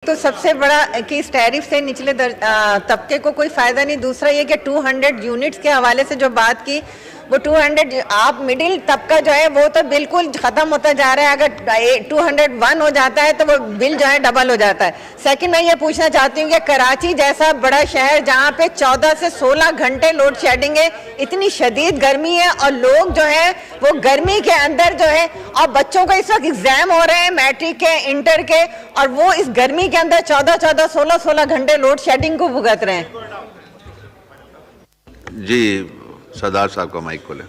تو سب سے بڑا کہ اس ٹیرف سے نچلے طبقے کو کوئی فائدہ نہیں. دوسرا یہ کہ 200 یونٹس کے حوالے سے جو بات کی, وہ 200 آپ مڈل طبقہ جو ہے وہ تو بالکل ختم ہوتا جا رہا ہے. اگر 201 ہو جاتا ہے تو وہ بل جو ہے ڈبل ہو جاتا ہے. سیکنڈ میں یہ پوچھنا چاہتی ہوں کہ کراچی جیسا بڑا شہر جہاں پہ 14 سے 16 گھنٹے لوڈ شیڈنگ ہے, اتنی شدید گرمی ہے, اور لوگ جو ہے وہ گرمی کے اندر جو ہے, اور بچوں کو اس وقت ایگزام ہو رہے ہیں میٹرک کے, انٹر کے, اور وہ اس گرمی کے اندر 14 16 گھنٹے لوڈ شیڈنگ کو بھگت رہے ہیں. جی سردار صاحب کا مائک کھولیں.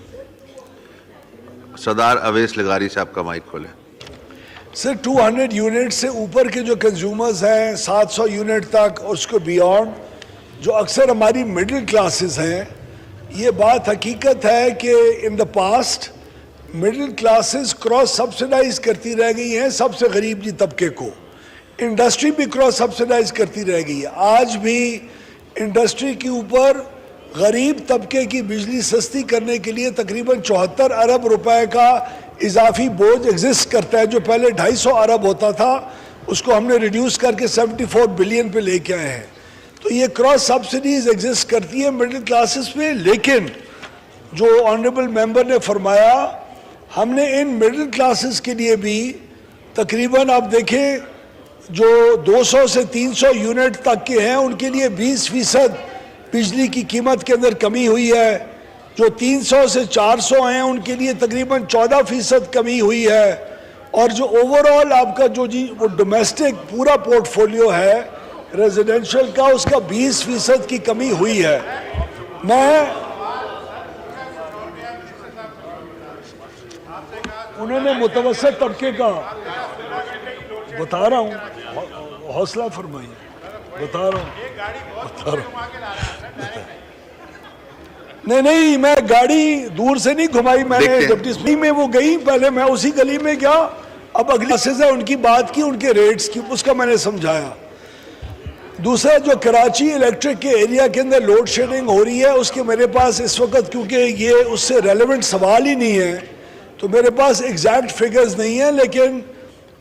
سردار اویس لغاری صاحب کا مائک کھولیں. سر 200 یونٹ سے اوپر کے جو کنزیومرز ہیں 700 یونٹ تک اور اس کو بیانڈ, جو اکثر ہماری مڈل کلاسز ہیں, یہ بات حقیقت ہے کہ in the past middle classes cross subsidise کرتی رہ گئی ہیں سب سے غریب جی طبقے کو. انڈسٹری بھی کراس سبسیڈائز کرتی رہ گئی ہے. آج بھی انڈسٹری کے اوپر غریب طبقے کی بجلی سستی کرنے کے لیے تقریباً 74 ارب روپے کا اضافی بوجھ ایگزسٹ کرتا ہے. جو پہلے 250 ارب ہوتا تھا اس کو ہم نے ریڈیوس کر کے 74 بلین پہ لے کے آئے ہیں. تو یہ کراس سبسڈیز ایگزسٹ کرتی ہیں مڈل کلاسز پہ. لیکن جو آنریبل ممبر نے فرمایا, ہم نے ان مڈل کلاسز کے لیے بھی تقریباً آپ دیکھیں جو 200 سے 300 یونٹ تک کے ہیں ان کے لیے 20% بجلی کی قیمت کے اندر کمی ہوئی ہے. جو 300 سے 400 ہیں ان کے لیے تقریباً 14% کمی ہوئی ہے. اور جو اوورآل آپ کا جو جی وہ ڈومیسٹک پورا پورٹ فولیو ہے ریزیڈنشل کا, اس کا 20% کی کمی ہوئی ہے. میں انہوں نے متوسط طبقے کا بتا رہا ہوں, حوصلہ فرمائیے, بتا رہا ہوں. نہیں میں گاڑی دور سے نہیں گھمائی, میں نے ڈپٹی میں وہ گئی, پہلے میں اسی گلی میں گیا, اب اگلی سے ان کی بات کی, ان کے ریٹس کی, اس کا میں نے سمجھایا. دوسرا جو کراچی الیکٹرک کے ایریا کے اندر لوڈ شیڈنگ ہو رہی ہے, اس کے میرے پاس اس وقت کیونکہ یہ اس سے ریلیونٹ سوال ہی نہیں ہے تو میرے پاس ایگزیکٹ فگرز نہیں ہیں. لیکن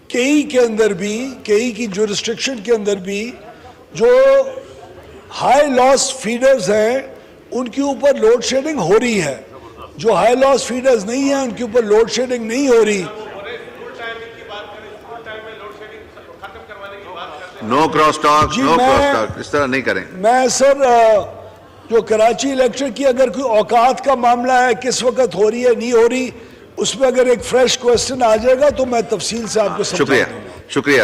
کئی کے اندر بھی, کئی کی جورسٹرکشن کے اندر بھی جو ہائی لاس فیڈرز ہیں ان کے اوپر لوڈ شیڈنگ ہو رہی ہے. جو ہائی لاس فیڈرز نہیں ہیں ان کے اوپر لوڈ شیڈنگ نہیں ہو رہی. نو کراس ٹاک, نو کراس ٹاک, اس طرح نہیں کریں. میں سر جو کراچی الیکٹرک کی اگر کوئی اوقات کا معاملہ ہے کس وقت ہو رہی ہے نہیں ہو رہی, اس میں اگر ایک فریش کوسچن آ جائے گا تو میں تفصیل سے آپ کو سمجھا دوں گا. شکریہ.